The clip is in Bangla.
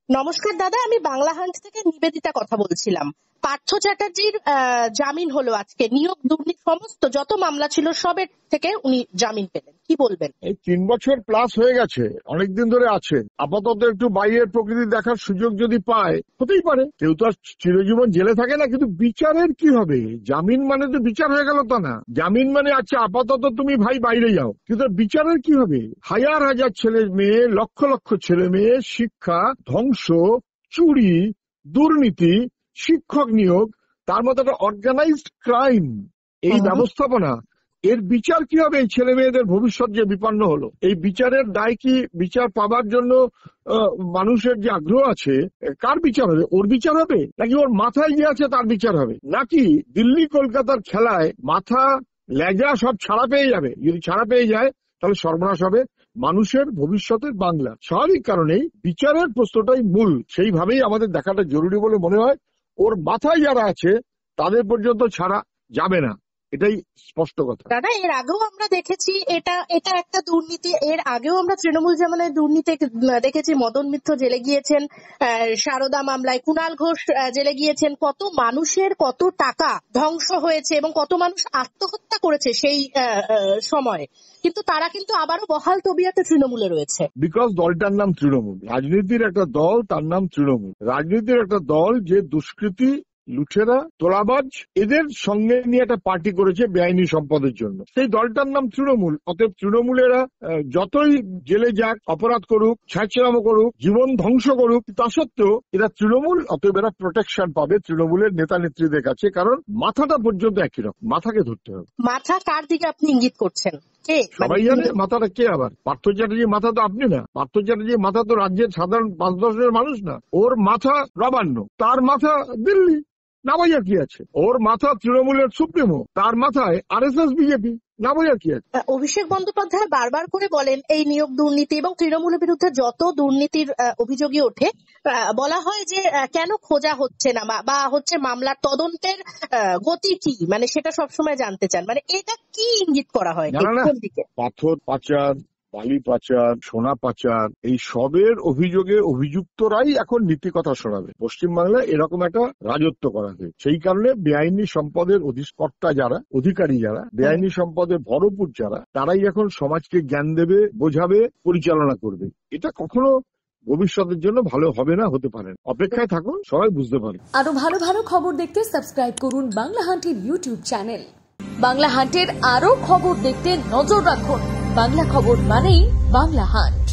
নমস্কার দাদা, আমি বাংলা হান্ট থেকে নিবেদিতা কথা বলছিলাম। পার্থ চ্যাটার্জির জামিন হলো আজকে। নিয়োগ দুর্নীতি সমস্ত যত মামলা ছিল সবের থেকে উনি জামিন পেলেন, কি বলবেন? এই 3 বছর প্লাস হয়ে গেছে, অনেকদিন ধরে আছে। আপাতত একটু বাইরের প্রকৃতি দেখার সুযোগ যদি পায়, হতেই পারে। কেউ তো আর চিরজীবন জেলে থাকে না। কিন্তু বিচারের কি হবে? জামিন মানে তো বিচার হয়ে গেল তা না। জামিন মানে আচ্ছা আপাতত তুমি ভাই বাইরে যাও, কিন্তু বিচারের কি হবে? হাজার হাজার ছেলে মেয়ে, লক্ষ লক্ষ ছেলে মেয়ে, শিক্ষা ধ্বংস, চুরি, দুর্নীতি, শিক্ষক নিয়োগ, তার মধ্যে একটা অর্গানাইজড ক্রাইম, এই ব্যবস্থাপনা, এর বিচার কি হবে? এই ছেলে মেয়েদের ভবিষ্যৎ যে বিপন্ন হলো, এই বিচারের দায় কি? বিচার পাবার জন্য মানুষের যে আগ্রহ আছে, কার বিচার হবে? ওর বিচার হবে নাকি ওর মাথায় যে আছে তার বিচার হবে? নাকি দিল্লি কলকাতার খেলায় মাথা লেজা সব ছাড়া পেয়ে যাবে? যদি ছাড়া পেয়ে যায় তাহলে সর্বনাশ হবে মানুষের ভবিষ্যতের বাংলা। স্বাভাবিক কারণেই বিচারের প্রশ্নটাই মূল, সেইভাবেই আমাদের দেখাটা জরুরি বলে মনে হয়। ওর মাথায় যারা আছে তাদের পর্যন্ত ছাড়া যাবে না, এটাই স্পষ্ট কথা। দাদা, এর আগেও আমরা দেখেছি এটা একটা দুর্নীতি। এর আগেও আমরা তৃণমূল জামানায় দুর্নীতি দেখেছি। মদন মিত্র জেলে গিয়েছেন সারদা মামলায়, কুণাল ঘোষ জেলে গিয়েছেন। কত মানুষের কত টাকা ধ্বংস হয়েছে এবং কত মানুষ আত্মহত্যা করেছে সেই সময়, কিন্তু তারা কিন্তু আবারও বহাল তবিয়তে তৃণমূলে রয়েছে। বিকজ দলটার নাম তৃণমূল। রাজনীতির একটা দল, তার নাম তৃণমূল। রাজনীতির একটা দল যে দুষ্কৃতী, লুঠেরা, তোলাবাজ, এদের সঙ্গে নিয়ে একটা পার্টি করেছে বেআইনি সম্পদের জন্য, সেই দলটার নাম তৃণমূল। অতএব তৃণমূলেরা যতই জেলে যাক, অপরাধ করুক, ছাঁচরামো করুক, জীবন ধ্বংস করুক, তা সত্ত্বেও এরা তৃণমূল। অতএব এরা প্রোটেকশন পাবে তৃণমূলের নেতা নেত্রীদের কাছে, কারণ মাথাটা পর্যন্ত একই রকম। মাথাকে ধরতে হবে। মাথা কার দিকে আপনি ইঙ্গিত করছেন? সবাই জানে মাথাটা কে। আবার পার্থ চ্যাটার্জির মাথা তো আপনি না, পার্থ চ্যাটার্জির মাথা তো রাজ্যের সাধারণ 5-10 জনের মানুষ না। ওর মাথা নবান্ন, তার মাথা দিল্লি, নাবাইয়া কি আছে? ওর মাথা তৃণমূলের সুপ্রিমো, তার মাথায় RSS বিজেপি, নাবাইয়া কি আছে? অভিষেক বন্দ্যোপাধ্যায় বারবার করে বলেন এই নিয়োগ দুর্নীতি এবং তৃণমূলের বিরুদ্ধে যত দুর্নীতির অভিযোগই ওঠে, বলা হয় যে কেন খোঁজা হচ্ছে না বা হচ্ছে মামলার তদন্তের গতি কি, মানে সেটা সবসময় জানতে চান। মানে এটা কি ইঙ্গিত করা হয়? পাথর পাচার, বালি পাচার, সোনা পাচার, এই সবের অভিযোগে অভিযুক্তরাই এখন নীতি কথা শোনাবে। পশ্চিমবাংলায় এরকম একটা রাজত্ব করা হয়েছে। সেই কারণে বেআইনি সম্পদের অধিকর্তা যারা, অধিকারী যারা, বেআইনি সম্পদের ভরপুর যারা, তারাই এখন সমাজকে জ্ঞান দেবে, বোঝাবে, পরিচালনা করবে। এটা কখনো ভবিষ্যতের জন্য ভালো হবে না, হতে পারে। অপেক্ষায় থাকুন, সবাই বুঝতে পারে। আরো ভালো ভালো খবর দেখতে সাবস্ক্রাইব করুন বাংলা হান্টের ইউটিউব চ্যানেল। বাংলা হান্টের আরো খবর দেখতে নজর রাখুন। বাংলা খবর মানেই বাংলা হান্ট।